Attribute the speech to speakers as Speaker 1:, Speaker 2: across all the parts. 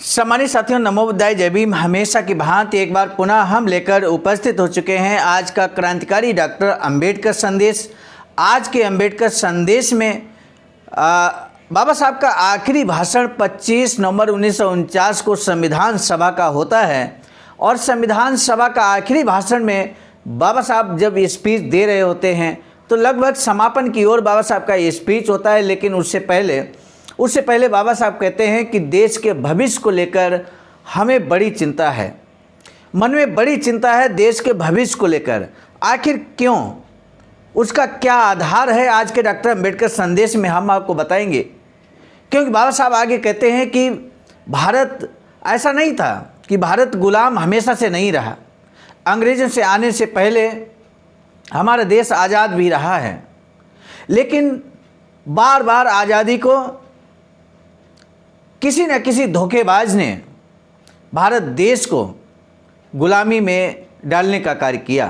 Speaker 1: सम्मानित साथियों, नमो बुद्धाय, जय भीम। हमेशा की भांति एक बार पुनः हम लेकर उपस्थित हो चुके हैं आज का क्रांतिकारी डॉक्टर अंबेडकर संदेश। आज के अंबेडकर संदेश में बाबा साहब का आखिरी भाषण 25 नवंबर 1949 को संविधान सभा का होता है और संविधान सभा का आखिरी भाषण में बाबा साहब जब स्पीच दे रहे होते हैं तो लगभग समापन की ओर बाबा साहब का ये स्पीच होता है। लेकिन उससे पहले बाबा साहब कहते हैं कि देश के भविष्य को लेकर हमें बड़ी चिंता है, मन में बड़ी चिंता है देश के भविष्य को लेकर। आखिर क्यों, उसका क्या आधार है, आज के डॉक्टर अंबेडकर संदेश में हम आपको बताएंगे। क्योंकि बाबा साहब आगे कहते हैं कि भारत ऐसा नहीं था कि भारत गुलाम हमेशा से नहीं रहा। अंग्रेज़ों से आने से पहले हमारा देश आज़ाद भी रहा है, लेकिन बार बार आज़ादी को किसी न किसी धोखेबाज ने भारत देश को गुलामी में डालने का कार्य किया।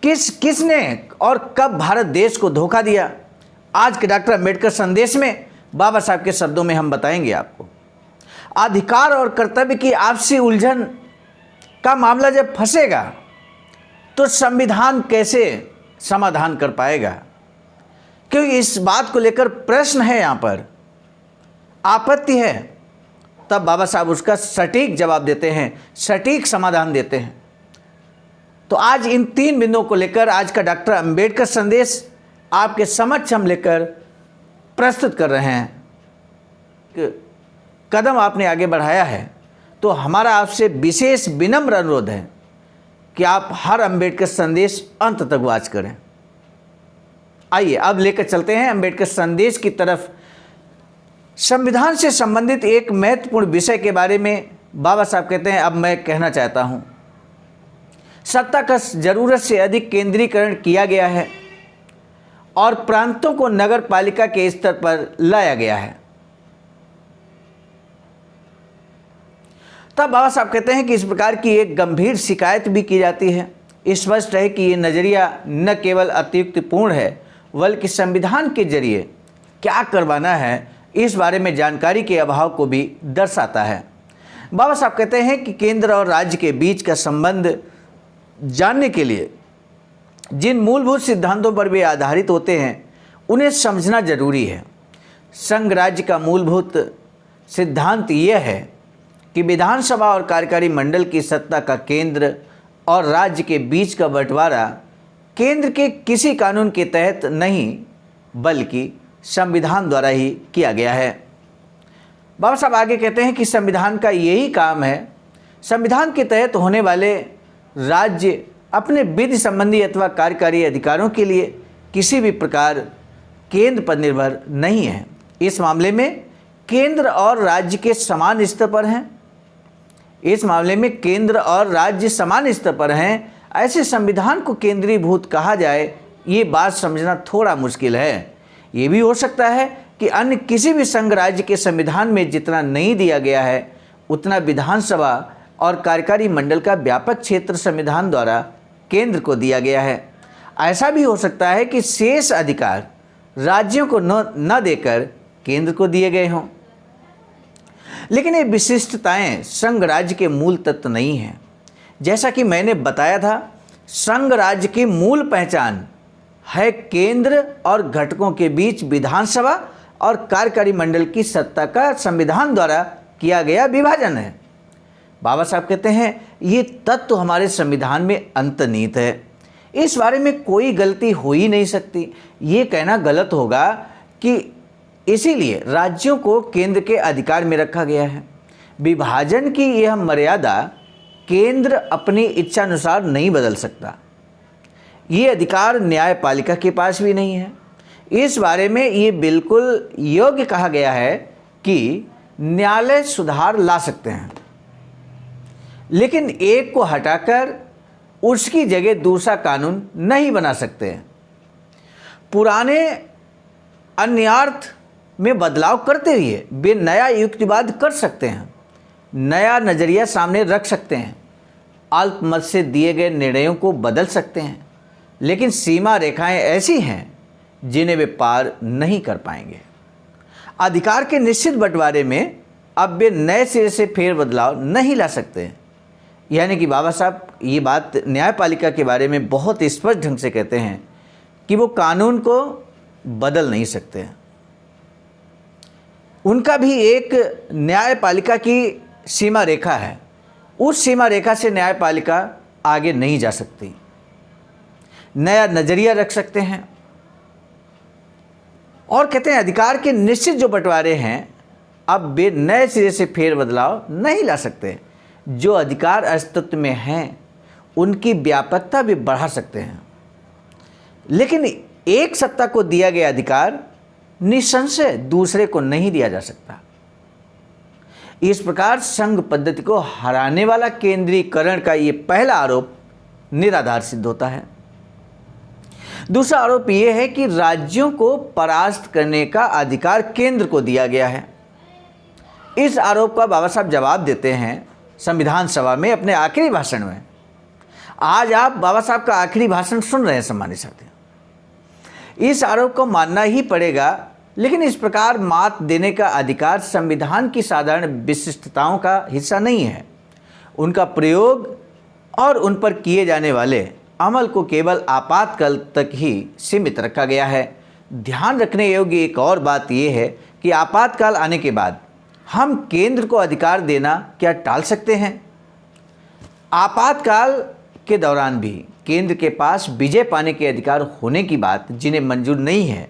Speaker 1: किसने और कब भारत देश को धोखा दिया, आज के डॉक्टर अंबेडकर संदेश में बाबा साहब के शब्दों में हम बताएंगे आपको। अधिकार और कर्तव्य की आपसी उलझन का मामला जब फंसेगा तो संविधान कैसे समाधान कर पाएगा, क्योंकि इस बात को लेकर प्रश्न है, यहाँ पर आपत्ति है। तब बाबा साहब उसका सटीक जवाब देते हैं, सटीक समाधान देते हैं। तो आज इन 3 बिंदुओं को लेकर आज का डॉक्टर अंबेडकर संदेश आपके समक्ष हम लेकर प्रस्तुत कर रहे हैं। कदम आपने आगे बढ़ाया है तो हमारा आपसे विशेष विनम्र अनुरोध है कि आप हर अंबेडकर संदेश अंत तक वॉच करें। आइए अब लेकर चलते हैं अंबेडकर संदेश की तरफ। संविधान से संबंधित एक महत्वपूर्ण विषय के बारे में बाबा साहब कहते हैं, अब मैं कहना चाहता हूं, सत्ता का जरूरत से अधिक केंद्रीकरण किया गया है और प्रांतों को नगर पालिका के स्तर पर लाया गया है। तब बाबा साहब कहते हैं कि इस प्रकार की एक गंभीर शिकायत भी की जाती है। स्पष्ट है कि ये नज़रिया न केवल अत्युक्तिपूर्ण है बल्कि संविधान के जरिए क्या करवाना है इस बारे में जानकारी के अभाव को भी दर्शाता है। बाबा साहब कहते हैं कि केंद्र और राज्य के बीच का संबंध जानने के लिए जिन मूलभूत सिद्धांतों पर वे आधारित होते हैं उन्हें समझना जरूरी है। संघ राज्य का मूलभूत सिद्धांत यह है कि विधानसभा और कार्यकारी मंडल की सत्ता का केंद्र और राज्य के बीच का बंटवारा केंद्र के किसी कानून के तहत नहीं बल्कि संविधान द्वारा ही किया गया है। बाबा साहब आगे कहते हैं कि संविधान का यही काम है। संविधान के तहत होने वाले राज्य अपने विधि संबंधी अथवा कार्यकारी अधिकारों के लिए किसी भी प्रकार केंद्र पर निर्भर नहीं है। इस मामले में केंद्र और राज्य के समान स्तर पर हैं। इस मामले में केंद्र और राज्य समान स्तर पर हैं। ऐसे संविधान को केंद्रीभूत कहा जाए, ये बात समझना थोड़ा मुश्किल है। ये भी हो सकता है कि अन्य किसी भी संघ राज्य के संविधान में जितना नहीं दिया गया है उतना विधानसभा और कार्यकारी मंडल का व्यापक क्षेत्र संविधान द्वारा केंद्र को दिया गया है। ऐसा भी हो सकता है कि शेष अधिकार राज्यों को न देकर केंद्र को दिए गए हों। लेकिन ये विशिष्टताएं संघ राज्य के मूल तत्व नहीं हैं। जैसा कि मैंने बताया था, संघ राज्य की मूल पहचान है केंद्र और घटकों के बीच विधानसभा और कार्यकारी मंडल की सत्ता का संविधान द्वारा किया गया विभाजन है। बाबा साहब कहते हैं ये तत्व हमारे संविधान में अंतर्निहित है। इस बारे में कोई गलती हो ही नहीं सकती। ये कहना गलत होगा कि इसीलिए राज्यों को केंद्र के अधिकार में रखा गया है। विभाजन की यह मर्यादा केंद्र अपनी इच्छानुसार नहीं बदल सकता। ये अधिकार न्यायपालिका के पास भी नहीं है। इस बारे में ये बिल्कुल योग्य कहा गया है कि न्यायालय सुधार ला सकते हैं, लेकिन एक को हटाकर उसकी जगह दूसरा कानून नहीं बना सकते हैं। पुराने अन्यार्थ में बदलाव करते हुए वे नया युक्तिवाद कर सकते हैं, नया नज़रिया सामने रख सकते हैं, अल्पमत से दिए गए निर्णयों को बदल सकते हैं, लेकिन सीमा रेखाएं ऐसी हैं जिन्हें वे पार नहीं कर पाएंगे। अधिकार के निश्चित बंटवारे में अब वे नए सिरे से फेरबदलाव नहीं ला सकते। यानी कि बाबा साहब ये बात न्यायपालिका के बारे में बहुत स्पष्ट ढंग से कहते हैं कि वो कानून को बदल नहीं सकते। उनका भी एक न्यायपालिका की सीमा रेखा है, उस सीमा रेखा से न्यायपालिका आगे नहीं जा सकती। नया नज़रिया रख सकते हैं और कहते हैं अधिकार के निश्चित जो बंटवारे हैं अब वे नए सिरे से फेरबदलाव नहीं ला सकते। जो अधिकार अस्तित्व में हैं उनकी व्यापकता भी बढ़ा सकते हैं, लेकिन एक सत्ता को दिया गया अधिकार निसंशय दूसरे को नहीं दिया जा सकता। इस प्रकार संघ पद्धति को हराने वाला केंद्रीकरण का ये पहला आरोप निराधार सिद्ध होता है। दूसरा आरोप यह है कि राज्यों को परास्त करने का अधिकार केंद्र को दिया गया है। इस आरोप का बाबा साहब जवाब देते हैं संविधान सभा में अपने आखिरी भाषण में। आज आप बाबा साहब का आखिरी भाषण सुन रहे हैं सम्मानित साथियों। इस आरोप को मानना ही पड़ेगा, लेकिन इस प्रकार मात देने का अधिकार संविधान की साधारण विशिष्टताओं का हिस्सा नहीं है। उनका प्रयोग और उन पर किए जाने वाले अमल को केवल आपातकाल तक ही सीमित रखा गया है। ध्यान रखने योग्य एक और बात यह है कि आपातकाल आने के बाद हम केंद्र को अधिकार देना क्या टाल सकते हैं? आपातकाल के दौरान भी केंद्र के पास विजय पाने के अधिकार होने की बात जिन्हें मंजूर नहीं है,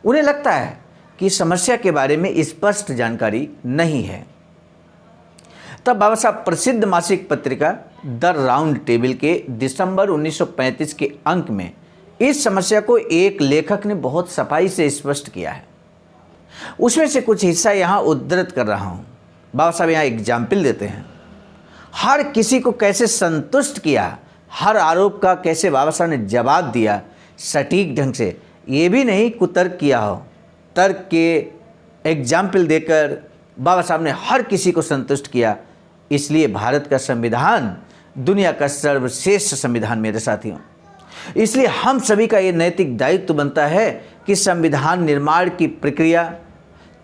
Speaker 1: उन्हें लगता है कि समस्या के बारे में स्पष्ट जानकारी नहीं है। तब बाबा साहब प्रसिद्ध मासिक पत्रिका द राउंड टेबल के दिसंबर 1935 के अंक में इस समस्या को एक लेखक ने बहुत सफाई से स्पष्ट किया है। उसमें से कुछ हिस्सा यहाँ उद्धृत कर रहा हूँ। बाबा साहब यहाँ एग्जाम्पल देते हैं। हर किसी को कैसे संतुष्ट किया, हर आरोप का कैसे बाबा साहब ने जवाब दिया सटीक ढंग से, ये भी नहीं कुतर्क किया हो। तर्क के एग्जाम्पल देकर बाबा साहब ने हर किसी को संतुष्ट किया। इसलिए भारत का संविधान दुनिया का सर्वश्रेष्ठ संविधान मेरे साथियों। इसलिए हम सभी का ये नैतिक दायित्व बनता है कि संविधान निर्माण की प्रक्रिया,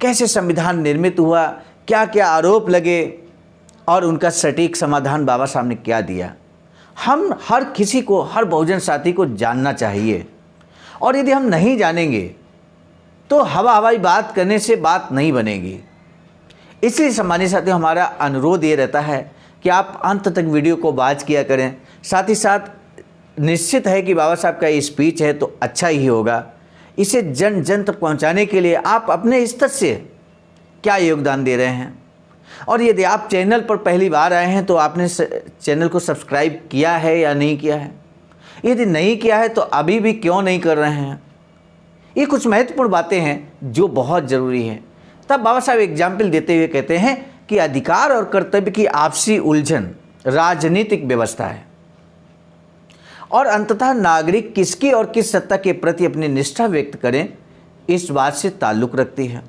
Speaker 1: कैसे संविधान निर्मित हुआ, क्या क्या आरोप लगे और उनका सटीक समाधान बाबा साहब ने क्या दिया, हम हर किसी को, हर बहुजन साथी को जानना चाहिए। और यदि हम नहीं जानेंगे तो हवाई बात करने से बात नहीं बनेगी। इसलिए सम्मानित साथियों, हमारा अनुरोध ये रहता है कि आप अंत तक वीडियो को वॉच किया करें। साथ ही साथ निश्चित है कि बाबा साहब का ये स्पीच है तो अच्छा ही होगा। इसे जन जन तक पहुँचाने के लिए आप अपने स्तर से क्या योगदान दे रहे हैं। और यदि आप चैनल पर पहली बार आए हैं तो आपने चैनल को सब्सक्राइब किया है या नहीं किया है। यदि नहीं किया है तो अभी भी क्यों नहीं कर रहे हैं। ये कुछ महत्वपूर्ण बातें हैं जो बहुत ज़रूरी हैं। तब बाबा साहब एग्जाम्पल देते हुए कहते हैं कि अधिकार और कर्तव्य की आपसी उलझन राजनीतिक व्यवस्था है और अंततः नागरिक किसकी और किस सत्ता के प्रति अपनी निष्ठा व्यक्त करें, इस बात से ताल्लुक़ रखती है।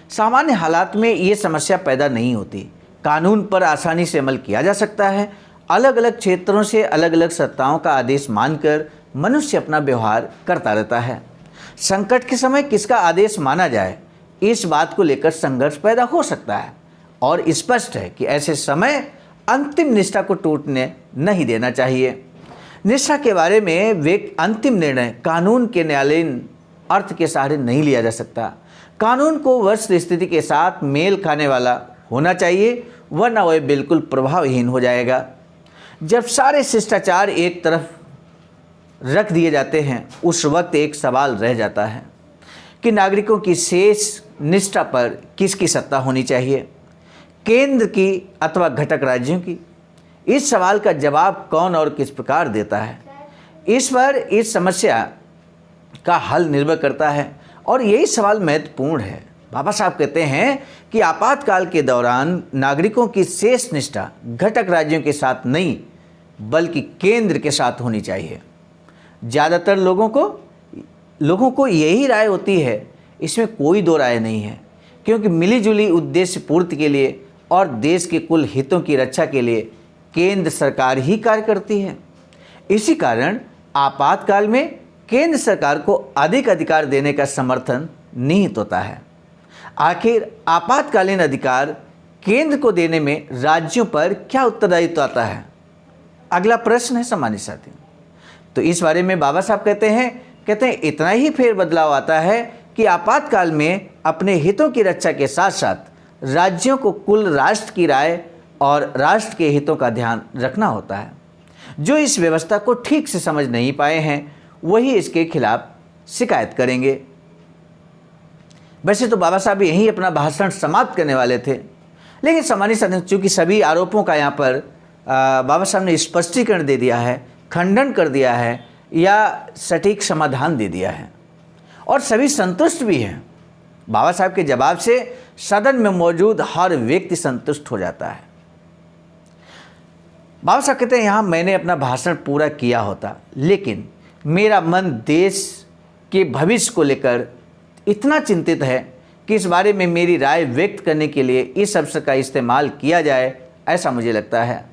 Speaker 1: सामान्य हालात में ये समस्या पैदा नहीं होती। कानून पर आसानी से अमल किया जा सकता है। अलग अलग क्षेत्रों से अलग अलग सत्ताओं का आदेश मानकर मनुष्य अपना व्यवहार करता रहता है। संकट के समय किसका आदेश माना जाए, इस बात को लेकर संघर्ष पैदा हो सकता है और स्पष्ट है कि ऐसे समय अंतिम निष्ठा को टूटने नहीं देना चाहिए। निष्ठा के बारे में वे अंतिम निर्णय कानून के न्यायालयीन अर्थ के सहारे नहीं लिया जा सकता। कानून को वस्तु स्थिति के साथ मेल खाने वाला होना चाहिए, वरना वह बिल्कुल प्रभावहीन हो जाएगा। जब सारे शिष्टाचार एक तरफ रख दिए जाते हैं, उस वक्त एक सवाल रह जाता है कि नागरिकों की शेष निष्ठा पर किसकी सत्ता होनी चाहिए, केंद्र की अथवा घटक राज्यों की। इस सवाल का जवाब कौन और किस प्रकार देता है, इस पर इस समस्या का हल निर्भर करता है और यही सवाल महत्वपूर्ण है। बाबा साहब कहते हैं कि आपातकाल के दौरान नागरिकों की शेष निष्ठा घटक राज्यों के साथ नहीं बल्कि केंद्र के साथ होनी चाहिए। ज़्यादातर लोगों को यही राय होती है, इसमें कोई दो राय नहीं है, क्योंकि मिलीजुली उद्देश्य पूर्ति के लिए और देश के कुल हितों की रक्षा के लिए केंद्र सरकार ही कार्य करती है। इसी कारण आपातकाल में केंद्र सरकार को अधिक अधिकार देने का समर्थन निहित होता है। आखिर आपातकालीन अधिकार केंद्र को देने में राज्यों पर क्या उत्तरदायित्व आता है? अगला प्रश्न है सम्मानित साथियों। तो इस बारे में बाबा साहब कहते हैं इतना ही फेरबदलाव आता है कि आपातकाल में अपने हितों की रक्षा के साथ साथ राज्यों को कुल राष्ट्र की राय और राष्ट्र के हितों का ध्यान रखना होता है। जो इस व्यवस्था को ठीक से समझ नहीं पाए हैं वही इसके खिलाफ शिकायत करेंगे। वैसे तो बाबा साहब यही अपना भाषण समाप्त करने वाले थे, लेकिन सम्मानित साथियों, चूंकि सभी आरोपों का यहाँ पर बाबा साहब ने स्पष्टीकरण दे दिया है, खंडन कर दिया है या सटीक समाधान दे दिया है और सभी संतुष्ट भी हैं। बाबा साहब के जवाब से सदन में मौजूद हर व्यक्ति संतुष्ट हो जाता है। बाबा साहब कहते हैं, यहाँ मैंने अपना भाषण पूरा किया होता, लेकिन मेरा मन देश के भविष्य को लेकर इतना चिंतित है कि इस बारे में मेरी राय व्यक्त करने के लिए इस अवसर का इस्तेमाल किया जाए, ऐसा मुझे लगता है।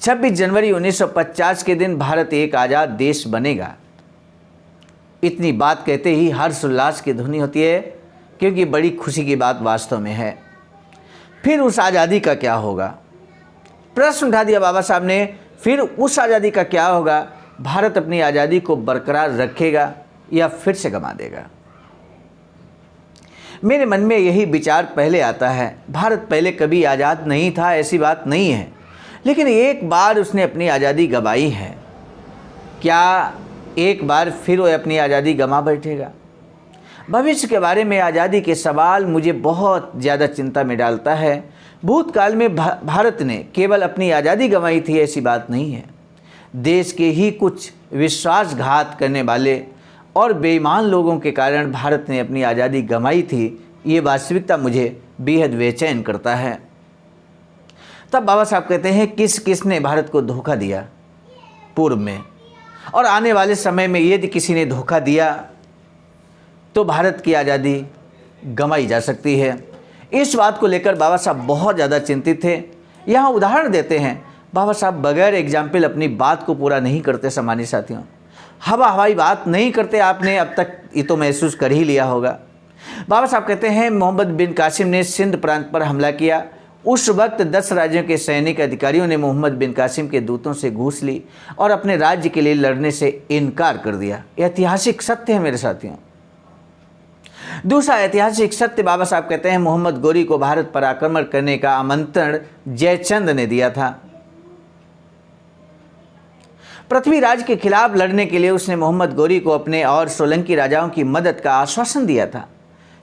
Speaker 1: 26 जनवरी 1950 के दिन भारत एक आज़ाद देश बनेगा। इतनी बात कहते ही हर्षोल्लास की ध्वनि होती है, क्योंकि बड़ी खुशी की बात वास्तव में है। फिर उस आज़ादी का क्या होगा? प्रश्न उठा दिया बाबा साहब ने। फिर उस आज़ादी का क्या होगा? भारत अपनी आज़ादी को बरकरार रखेगा या फिर से गंवा देगा? मेरे मन में यही विचार पहले आता है। भारत पहले कभी आज़ाद नहीं था, ऐसी बात नहीं है, लेकिन एक बार उसने अपनी आज़ादी गंवाई है। क्या एक बार फिर वो अपनी आज़ादी गंवा बैठेगा? भविष्य के बारे में आज़ादी के सवाल मुझे बहुत ज़्यादा चिंता में डालता है। भूतकाल में भारत ने केवल अपनी आज़ादी गंवाई थी, ऐसी बात नहीं है। देश के ही कुछ विश्वासघात करने वाले और बेईमान लोगों के कारण भारत ने अपनी आज़ादी गंवाई थी। ये वास्तविकता मुझे बेहद बेचैन करता है। तब बाबा साहब कहते हैं, किस किस ने भारत को धोखा दिया पूर्व में, और आने वाले समय में यदि किसी ने धोखा दिया तो भारत की आज़ादी गंवाई जा सकती है। इस बात को लेकर बाबा साहब बहुत ज़्यादा चिंतित थे। यहाँ उदाहरण देते हैं। बाबा साहब बगैर एग्जाम्पल अपनी बात को पूरा नहीं करते। सम्मानित साथियों, हवाई बात नहीं करते। आपने अब तक ये तो महसूस कर ही लिया होगा। बाबा साहब कहते हैं, मोहम्मद बिन कासिम ने सिंध प्रांत पर हमला किया। उस वक्त 10 राज्यों के सैनिक अधिकारियों ने मोहम्मद बिन कासिम के दूतों से घूस ली और अपने राज्य के लिए लड़ने से इनकार कर दिया। ऐतिहासिक सत्य है मेरे साथियों। दूसरा ऐतिहासिक सत्य, बाबा साहब कहते हैं, मोहम्मद गोरी को भारत पर आक्रमण करने का आमंत्रण जयचंद ने दिया था। पृथ्वीराज के खिलाफ लड़ने के लिए उसने मोहम्मद गोरी को अपने और सोलंकी राजाओं की मदद का आश्वासन दिया था।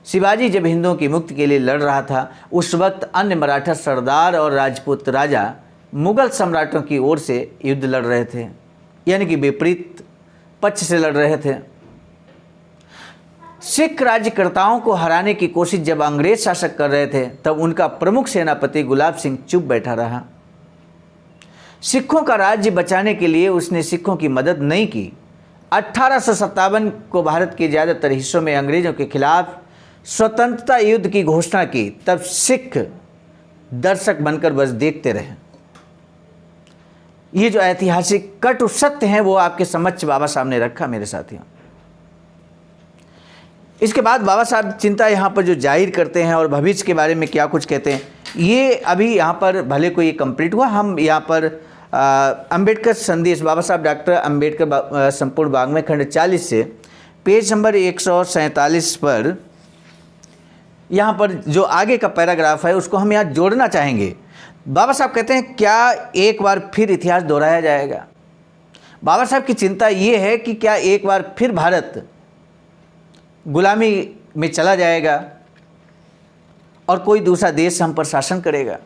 Speaker 1: शिवाजी जब हिंदुओं की मुक्ति के लिए लड़ रहा था, उस वक्त अन्य मराठा सरदार और राजपूत राजा मुगल सम्राटों की ओर से युद्ध लड़ रहे थे, यानी कि विपरीत पक्ष से लड़ रहे थे। सिख राज्यकर्ताओं को हराने की कोशिश जब अंग्रेज शासक कर रहे थे, तब उनका प्रमुख सेनापति गुलाब सिंह चुप बैठा रहा। सिखों का राज्य बचाने के लिए उसने सिखों की मदद नहीं की। 1857 को भारत के ज़्यादातर हिस्सों में अंग्रेजों के खिलाफ स्वतंत्रता युद्ध की घोषणा की, तब सिख दर्शक बनकर बस देखते रहे। ये जो ऐतिहासिक कटु सत्य हैं वो आपके समक्ष बाबा साहब ने रखा मेरे साथियों। इसके बाद बाबा साहब चिंता यहाँ पर जो जाहिर करते हैं और भविष्य के बारे में क्या कुछ कहते हैं, ये अभी यहाँ पर भले कोई कंप्लीट हुआ। हम यहाँ पर अंबेडकर संदेश, बाबा साहब डॉक्टर अंबेडकर संपूर्ण वाङ्मय खंड 40 से पेज नंबर 147 पर यहाँ पर जो आगे का पैराग्राफ है उसको हम यहाँ जोड़ना चाहेंगे। बाबा साहब कहते हैं, क्या एक बार फिर इतिहास दोहराया जाएगा? बाबा साहब की चिंता ये है कि क्या एक बार फिर भारत गुलामी में चला जाएगा और कोई दूसरा देश हम पर शासन करेगा।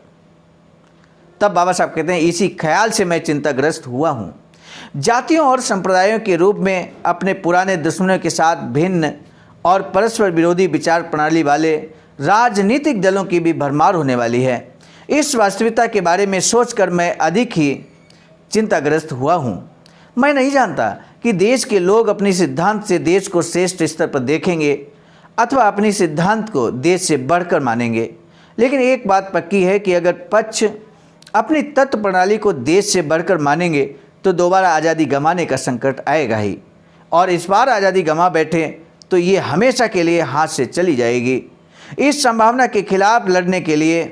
Speaker 1: तब बाबा साहब कहते हैं, इसी ख्याल से मैं चिंताग्रस्त हुआ हूँ। जातियों और संप्रदायों के रूप में अपने पुराने दुश्मनों के साथ भिन्न और परस्पर विरोधी विचार प्रणाली वाले राजनीतिक दलों की भी भरमार होने वाली है। इस वास्तविकता के बारे में सोचकर मैं अधिक ही चिंताग्रस्त हुआ हूँ। मैं नहीं जानता कि देश के लोग अपनी सिद्धांत से देश को श्रेष्ठ स्तर पर देखेंगे अथवा अपनी सिद्धांत को देश से बढ़कर मानेंगे, लेकिन एक बात पक्की है कि अगर पक्ष अपनी तत्व प्रणाली को देश से बढ़कर मानेंगे तो दोबारा आज़ादी गंवाने का संकट आएगा ही, और इस बार आज़ादी गंवा बैठे तो ये हमेशा के लिए हाथ से चली जाएगी। इस संभावना के खिलाफ लड़ने के लिए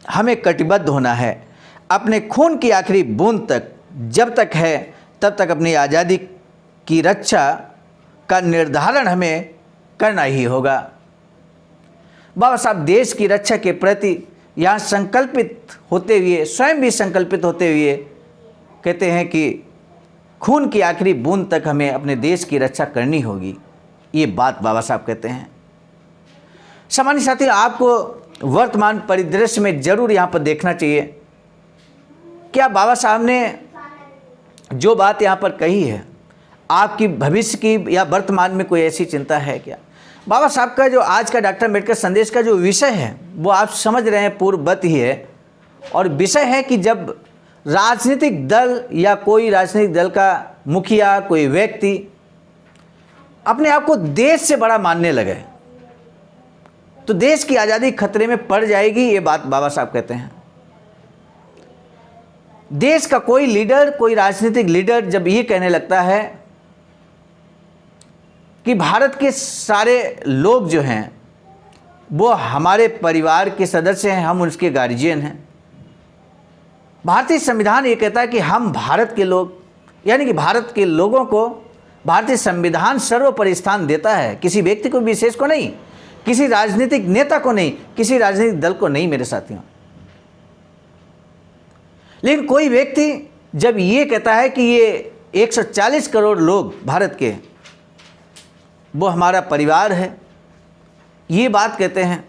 Speaker 1: हमें कटिबद्ध होना है। अपने खून की आखिरी बूंद तक जब तक है तब तक अपनी आज़ादी की रक्षा का निर्धारण हमें करना ही होगा। बाबा साहब देश की रक्षा के प्रति यहाँ संकल्पित होते हुए, स्वयं भी संकल्पित होते हुए कहते हैं कि खून की आखिरी बूंद तक हमें अपने देश की रक्षा करनी होगी। ये बात बाबा साहब कहते हैं। सामान्य साथी, आपको वर्तमान परिदृश्य में जरूर यहाँ पर देखना चाहिए, क्या बाबा साहब ने जो बात यहाँ पर कही है, आपकी भविष्य की या वर्तमान में कोई ऐसी चिंता है क्या? बाबा साहब का जो आज का डॉक्टर अम्बेडकर संदेश का जो विषय है वो आप समझ रहे हैं, पूर्ववत ही है। और विषय है कि जब राजनीतिक दल या कोई राजनीतिक दल का मुखिया, कोई व्यक्ति अपने आप को देश से बड़ा मानने लगे तो देश की आज़ादी खतरे में पड़ जाएगी। ये बात बाबा साहब कहते हैं। देश का कोई लीडर, कोई राजनीतिक लीडर जब ये कहने लगता है कि भारत के सारे लोग जो हैं वो हमारे परिवार के सदस्य हैं, हम उसके गार्जियन हैं। भारतीय संविधान ये कहता है कि हम भारत के लोग, यानी कि भारत के लोगों को भारतीय संविधान सर्वोपरि स्थान देता है, किसी व्यक्ति को विशेष को नहीं, किसी राजनीतिक नेता को नहीं, किसी राजनीतिक दल को नहीं मेरे साथियों। लेकिन कोई व्यक्ति जब ये कहता है कि ये 140 करोड़ लोग भारत के वो हमारा परिवार है, ये बात कहते हैं,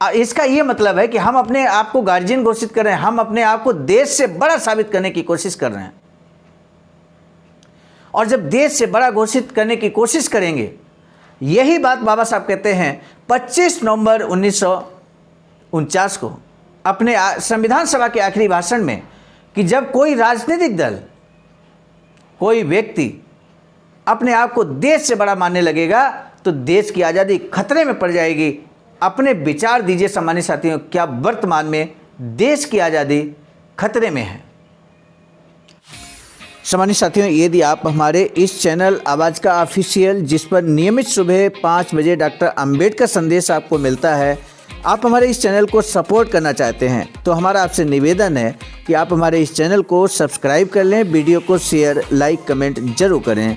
Speaker 1: इसका ये मतलब है कि हम अपने आप को गार्जियन घोषित कर रहे हैं, हम अपने आप को देश से बड़ा साबित करने की कोशिश कर रहे हैं। और जब देश से बड़ा घोषित करने की कोशिश करेंगे, यही बात बाबा साहब कहते हैं 25 नवंबर 1949 को अपने संविधान सभा के आखिरी भाषण में कि जब कोई राजनीतिक दल, कोई व्यक्ति अपने आप को देश से बड़ा मानने लगेगा तो देश की आज़ादी खतरे में पड़ जाएगी। अपने विचार दीजिए सम्मानित साथियों, क्या वर्तमान में देश की आज़ादी खतरे में है? सम्मानित साथियों, यदि आप हमारे इस चैनल आवाज़ का ऑफिशियल, जिस पर नियमित सुबह 5 बजे डॉक्टर अंबेडकर संदेश आपको मिलता है, आप हमारे इस चैनल को सपोर्ट करना चाहते हैं तो हमारा आपसे निवेदन है कि आप हमारे इस चैनल को सब्सक्राइब कर लें, वीडियो को शेयर, लाइक, कमेंट जरूर करें।